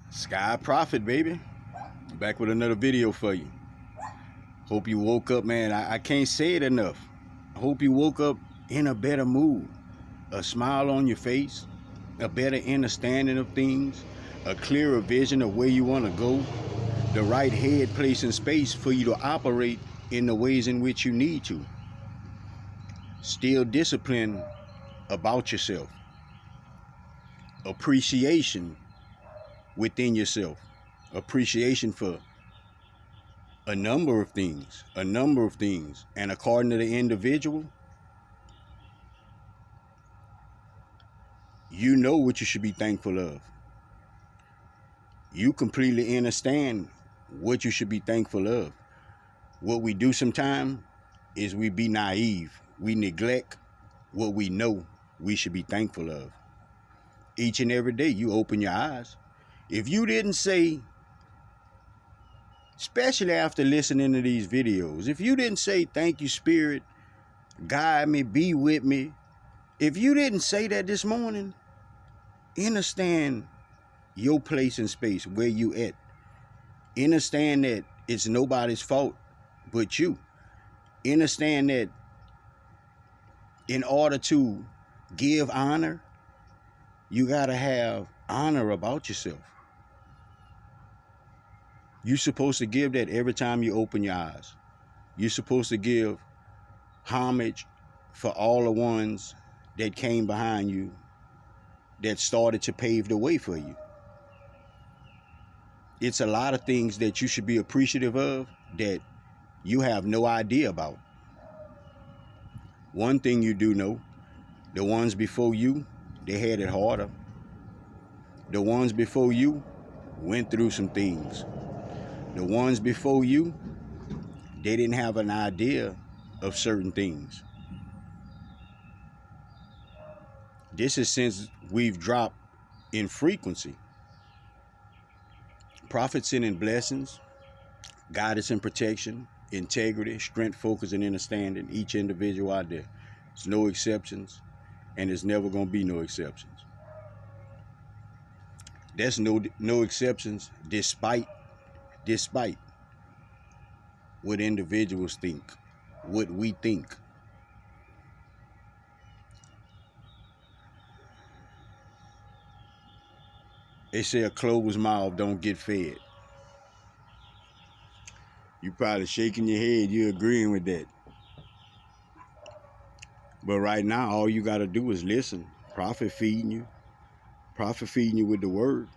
Sky Prophet, baby. Back with another video for you. Hope you woke up, man. I can't say it enough. I hope you woke up in a better mood. A smile on your face, a better understanding of things, a clearer vision of where you want to go, the right head, place, and space for you to operate in the ways in which you need to. Still discipline about yourself. Appreciation within yourself. Appreciation for a number of things. And according to the individual, you know what you should be thankful of. You completely understand what you should be thankful of. What we do sometimes is we be naive. We neglect what we know we should be thankful of. Each and every day you open your eyes. If you didn't say, especially after listening to these videos, if you didn't say, thank you, Spirit, guide me, be with me. If you didn't say that this morning, understand your place in space, where you at. Understand that it's nobody's fault but you. Understand that in order to give honor, you gotta have honor about yourself. You're supposed to give that every time you open your eyes. You're supposed to give homage for all the ones that came behind you, that started to pave the way for you. It's a lot of things that you should be appreciative of that you have no idea about. One thing you do know, the ones before you, they had it harder. The ones before you went through some things. The ones before you, they didn't have an idea of certain things. This is since we've dropped in frequency. Prophet sending blessings, guidance and protection, integrity, strength, focus, and understanding each individual out there. There's no exceptions, and there's never going to be no exceptions. There's no exceptions despite what individuals think, what we think. They say a closed mouth don't get fed. You probably shaking your head, you agreeing with that. But right now, all you got to do is listen. Prophet feeding you with the word.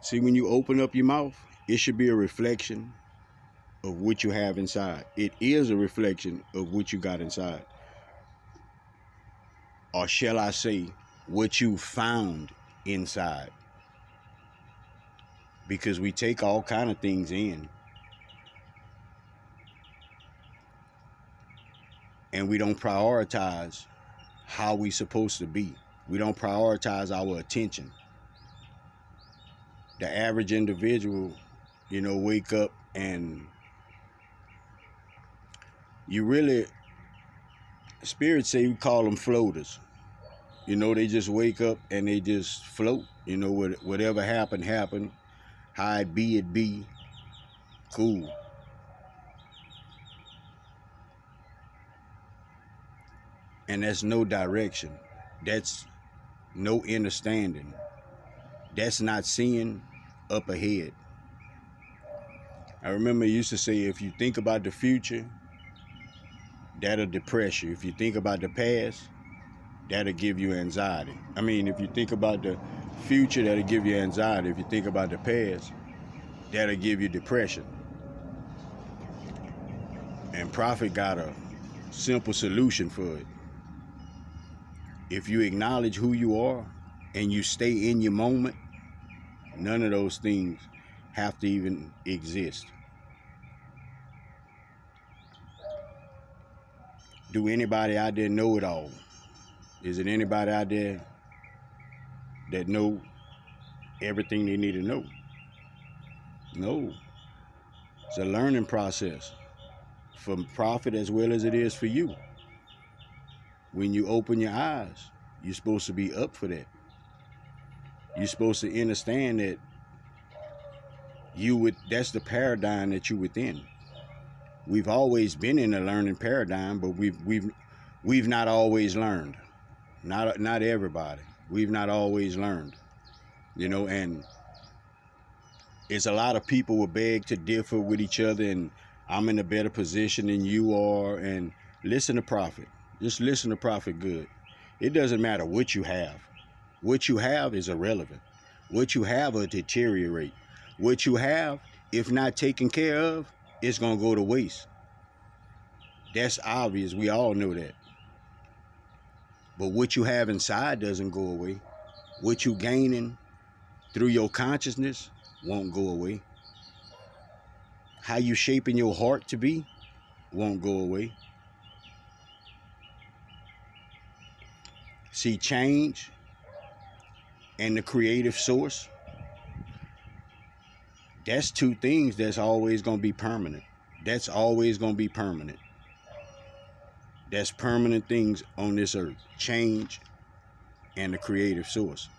See, when you open up your mouth, it should be a reflection of what you have inside. It is a reflection of what you got inside. Or shall I say, what you found inside. Because we take all kind of things in, and we don't prioritize how we supposed to be. We don't prioritize our attention. The average individual, wake up and you really, spirits say we call them floaters. They just wake up and they just float. Whatever happened, how it be, cool. And that's no direction. That's no understanding. That's not seeing up ahead. I remember I used to say, if you think about the future, that'll depress you. If you think about the past, that'll give you anxiety. If you think about the future, that'll give you anxiety. If you think about the past, that'll give you depression. And Prophet got a simple solution for it. If you acknowledge who you are and you stay in your moment, none of those things have to even exist. Do anybody out there know it all? Is it anybody out there that know everything they need to know? No. It's a learning process for Prophet as well as it is for you. when you open your eyes, you're supposed to be up for that. You're supposed to understand that that's the paradigm that you within. We've always been in a learning paradigm, but we've not always learned. Not everybody. We've not always learned. And it's a lot of people will beg to differ with each other, and I'm in a better position than you are, and listen to Prophet. Just listen to Prophet good. It doesn't matter what you have. What you have is irrelevant. What you have will deteriorate. What you have, if not taken care of, it's going to go to waste. That's obvious. We all know that. But what you have inside doesn't go away. What you gaining through your consciousness won't go away. How you shaping your heart to be won't go away. See, change and the creative source, that's two things that's always going to be permanent. That's always going to be permanent. That's permanent things on this earth. Change and the creative source.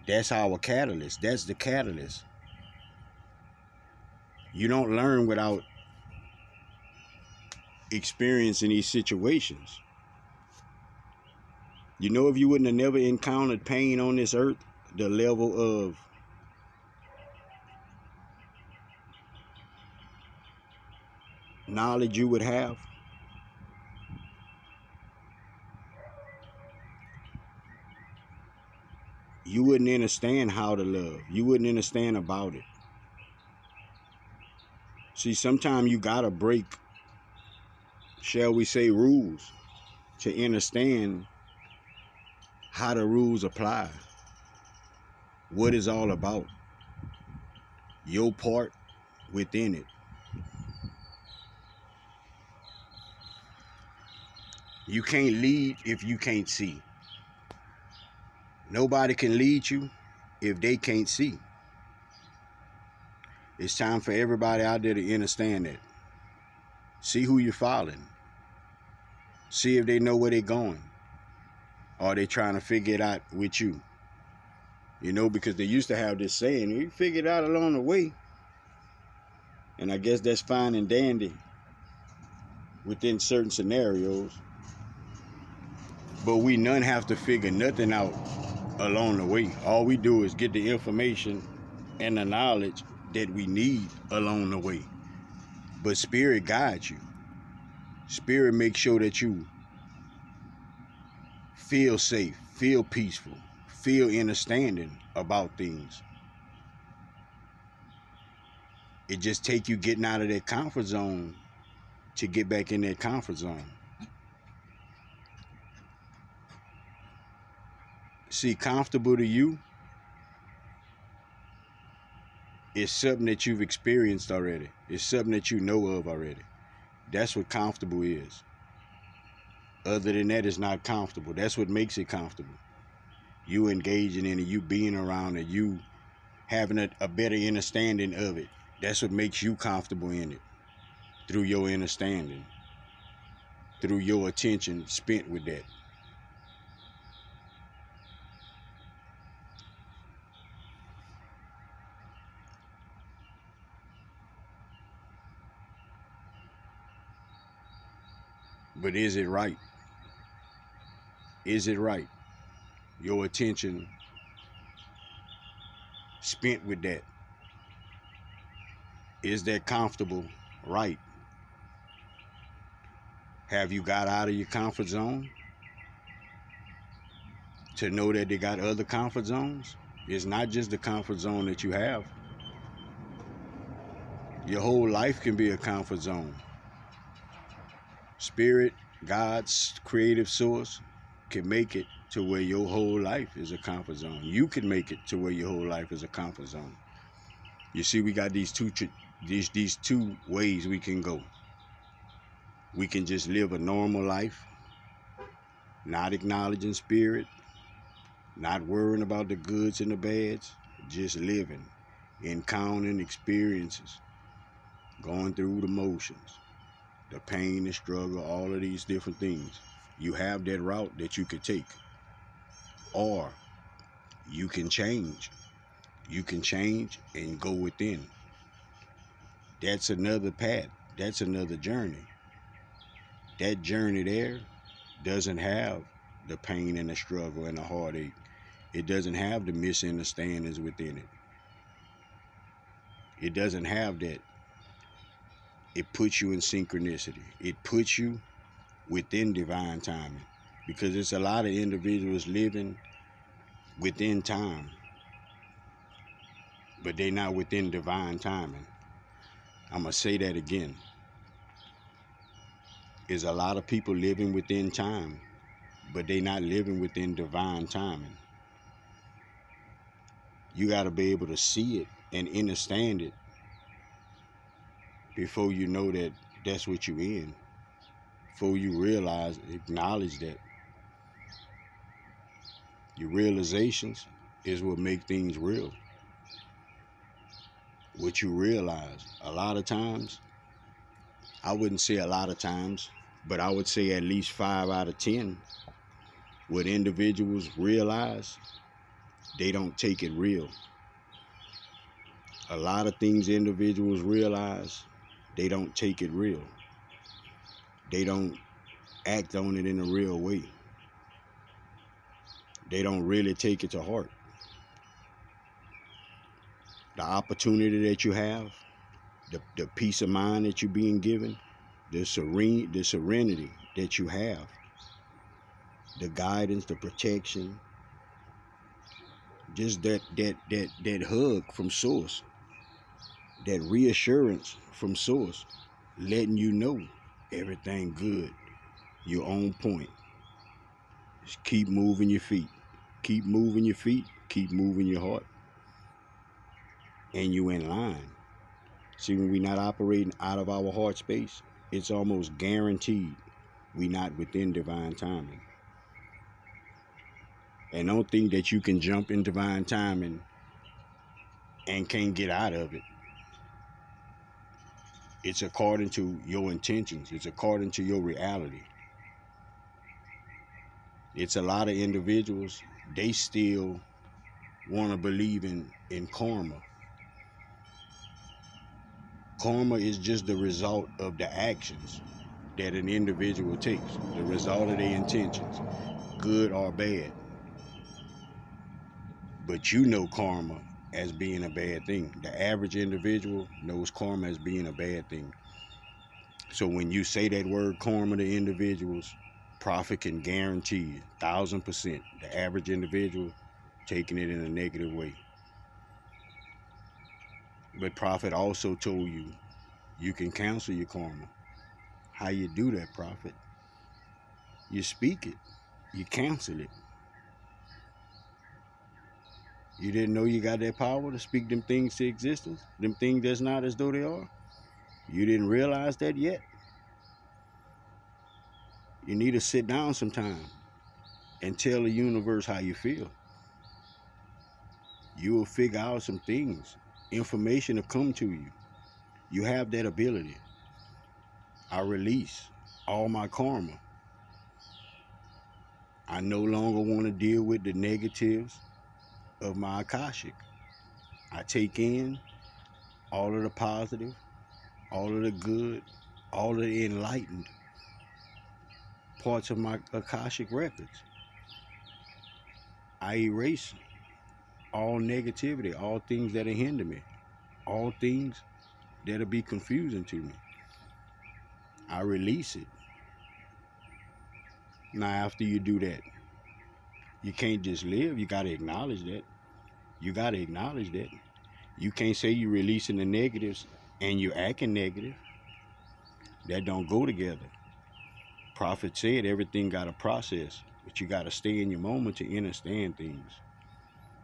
That's our catalyst. That's the catalyst. You don't learn without experiencing these situations. If you wouldn't have never encountered pain on this earth, the level of knowledge you would have, you wouldn't understand how to love. You wouldn't understand about it. See, sometimes you gotta break, shall we say, rules to understand how the rules apply. What it's all about. Your part within it. You can't lead if you can't see. Nobody can lead you if they can't see. It's time for everybody out there to understand that. See who you're following. See if they know where they're going. Or they trying to figure it out with you. Because they used to have this saying, you figure it out along the way. And I guess that's fine and dandy within certain scenarios. But we none have to figure nothing out along the way. All we do is get the information and the knowledge that we need along the way. But Spirit guides you. Spirit makes sure that you feel safe, feel peaceful, feel understanding about things. It just take you getting out of that comfort zone to get back in that comfort zone. See, comfortable to you is something that you've experienced already. It's something that you know of already. That's what comfortable is. Other than that, it's not comfortable. That's what makes it comfortable. You engaging in it, you being around it, you having a better understanding of it. That's what makes you comfortable in it. Through your understanding. Through your attention spent with that. But is it right? Is it right? Your attention spent with that. Is that comfortable? Right. Have you got out of your comfort zone? To know that they got other comfort zones? It's not just the comfort zone that you have. Your whole life can be a comfort zone. Spirit, God's creative source can make it to where your whole life is a comfort zone. You can make it to where your whole life is a comfort zone. You see, we got these two ways we can go. We can just live a normal life, not acknowledging Spirit, not worrying about the goods and the bads, just living, encountering experiences, going through the motions, the pain, the struggle, all of these different things. You have that route that you could take. Or you can change. You can change and go within. That's another path. That's another journey. That journey there doesn't have the pain and the struggle and the heartache. It doesn't have the misunderstandings within it. It doesn't have that. It puts you in synchronicity. It puts you within divine timing. Because it's a lot of individuals living within time, but they're not within divine timing. I'm going to say that again. There's a lot of people living within time, but they're not living within divine timing. You got to be able to see it and understand it before you know that that's what you're in. Before you realize, acknowledge that. Your realizations is what make things real. What you realize. A lot of times, I wouldn't say a lot of times, but I would say at least 5 out of 10, what individuals realize, they don't take it real. A lot of things individuals realize, they don't take it real. They don't act on it in a real way. They don't really take it to heart. The opportunity that you have, the peace of mind that you're being given, the serenity that you have, the guidance, the protection, just that hug from source, that reassurance from source, letting you know everything good, you're on point. Just keep moving your feet. Keep moving your feet. Keep moving your heart. And you in line. See, when we're not operating out of our heart space, it's almost guaranteed we're not within divine timing. And don't think that you can jump in divine timing and can't get out of it. It's according to your intentions. It's according to your reality. It's a lot of individuals, they still want to believe in karma. Karma is just the result of the actions that an individual takes, the result of their intentions, good or bad. But you know karma as being a bad thing. The average individual knows karma as being a bad thing. So when you say that word karma to individuals, Prophet can guarantee you 1,000% the average individual taking it in a negative way. But Prophet also told you, you can cancel your karma. How you do that, Prophet? You speak it. You cancel it. You didn't know you got that power to speak them things to existence? Them things that's not as though they are? You didn't realize that yet? You need to sit down sometime and tell the universe how you feel. You will figure out some things. Information will come to you. You have that ability. I release all my karma. I no longer want to deal with the negatives of my Akashic. I take in all of the positive, all of the good, all of the enlightened parts of my Akashic records. I erase all negativity, all things that'll hinder me, all things that'll be confusing to me. I release it. Now, after you do that, you can't just live. You got to acknowledge that. You got to acknowledge that. You can't say you're releasing the negatives and you're acting negative. That don't go together. Prophet said everything got a process, but you got to stay in your moment to understand things.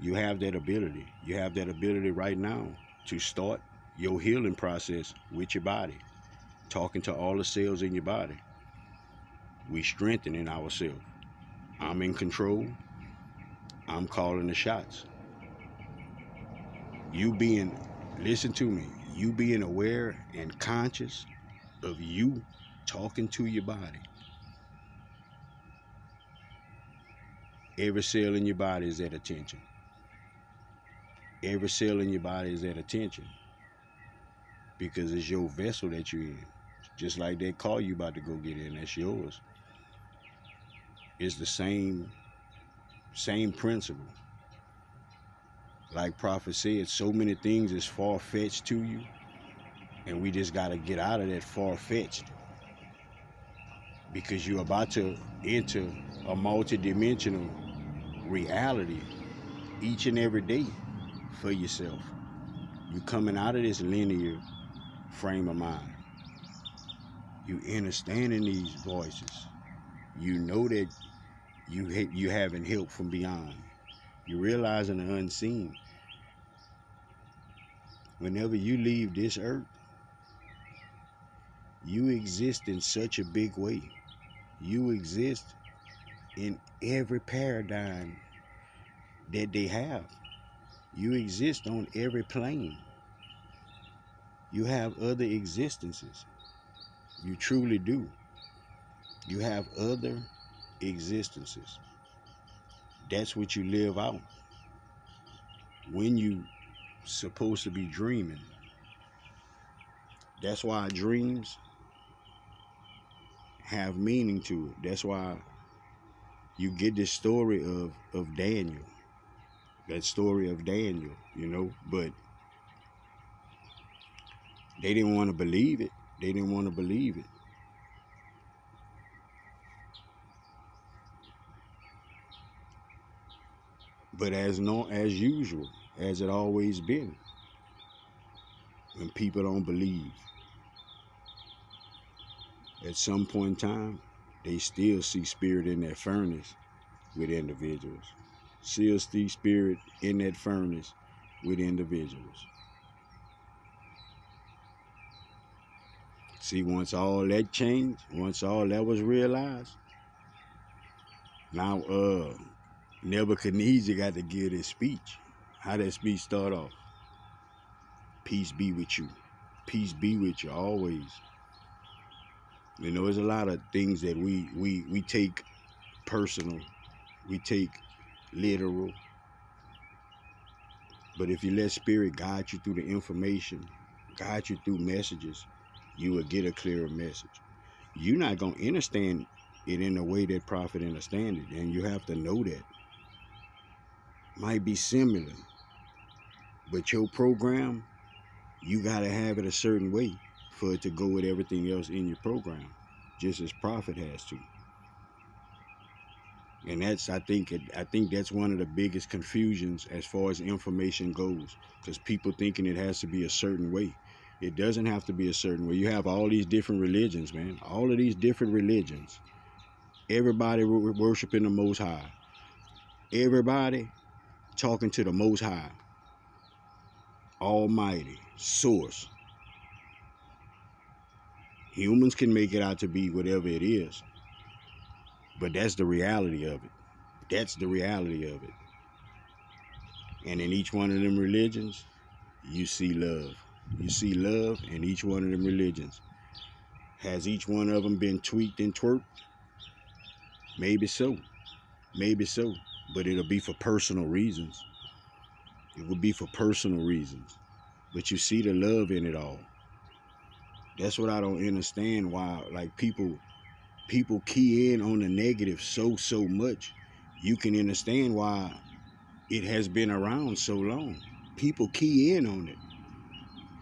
You have that ability. You have that ability right now to start your healing process with your body, talking to all the cells in your body. We strengthening ourselves. I'm in control. I'm calling the shots. Listen to me, you being aware and conscious of you talking to your body. Every cell in your body is at attention. Every cell in your body is at attention because it's your vessel that you're in. Just like that car you about to go get in, that's yours. It's the same principle. Like Prophet said, so many things is far-fetched to you, and we just got to get out of that far-fetched, because you're about to enter a multi-dimensional reality each and every day for yourself. You're coming out of this linear frame of mind. You understanding these voices. You know that you having help from beyond. You're realizing the unseen. Whenever you leave this earth, you exist in such a big way. You exist in every paradigm that they have. You exist on every plane. You have other existences. You truly do. You have other existences. That's what you live out when you supposed to be dreaming. That's why dreams have meaning to it. That's why you get this story of Daniel. That story of Daniel, but they didn't want to believe it. They didn't want to believe it. But as usual, as it always been, when people don't believe, at some point in time, they still see spirit in that furnace with individuals. Still see spirit in that furnace with individuals. See, once all that changed, once all that was realized, now Nebuchadnezzar got to give his speech. How that speech start off? Peace be with you. Peace be with you always. There's a lot of things that we take personal, we take literal. But if you let spirit guide you through the information, guide you through messages, you will get a clearer message. You're not going to understand it in the way that prophet understand it, and you have to know that. Might be similar, but your program, you got to have it a certain way for it to go with everything else in your program, just as prophet has to. And that's, I think that's one of the biggest confusions as far as information goes, because people thinking it has to be a certain way. It doesn't have to be a certain way. You have all these different religions, man. All of these different religions. Everybody worshiping the Most High. Everybody talking to the Most High. Almighty. Source. Humans can make it out to be whatever it is. But that's the reality of it. That's the reality of it. And in each one of them religions, you see love. You see love in each one of them religions. Has each one of them been tweaked and twerked? Maybe so. Maybe so. But it'll be for personal reasons. It will be for personal reasons. But you see the love in it all. That's what I don't understand, why like people key in on the negative so much. You can understand why it has been around so long. People key in on it.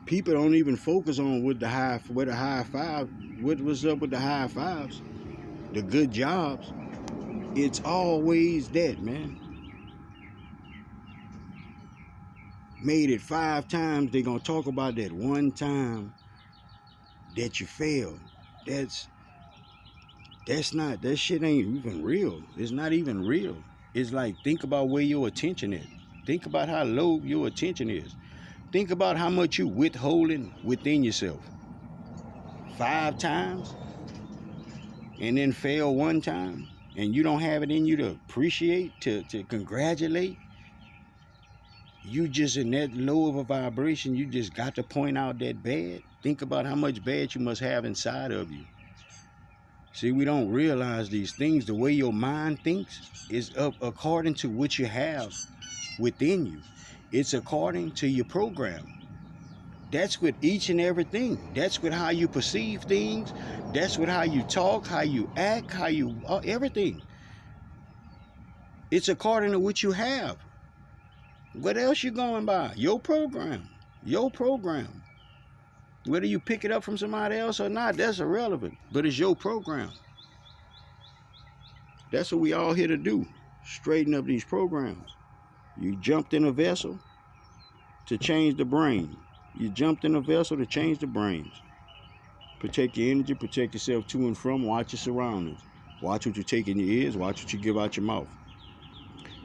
People don't even focus on what's up with the high fives, the good jobs. It's always that, man. Made it 5 times, they're gonna talk about that one time that you failed. That shit ain't even real. It's not even real. It's like, think about where your attention is. Think about how low your attention is. Think about how much you withholding within yourself. 5 times and then fail 1 time, and you don't have it in you to appreciate, to congratulate. You just in that low of a vibration, you just got to point out that bad. Think about how much bad you must have inside of you See, we don't realize these things. The way your mind thinks is according to what you have within you. It's according to your program. That's with each and everything. That's with how you perceive things. That's with how you talk, how you act, how you everything. It's according to what you have. What else you going by? Your program. Your program. Whether you pick it up from somebody else or not, that's irrelevant. But it's your program. That's what we all here to do. Straighten up these programs. You jumped in a vessel to change the brain. You jumped in a vessel to change the brains. Protect your energy, protect yourself to and from, watch your surroundings. Watch what you take in your ears, watch what you give out your mouth.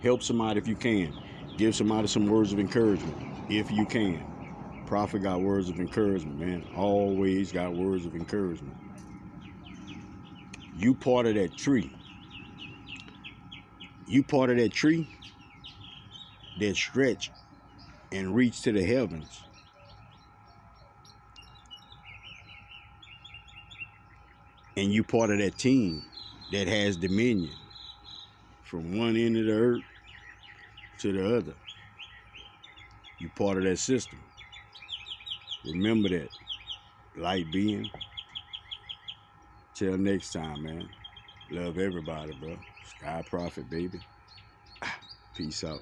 Help somebody if you can. Give somebody some words of encouragement if you can. Prophet got words of encouragement, man. Always got words of encouragement. You part of that tree. You part of that tree that stretch and reach to the heavens. And you part of that team that has dominion from one end of the earth to the other. You part of that system. Remember that. Light being. Till next time, man. Love everybody, bro. Sky Prophet, baby. Peace out.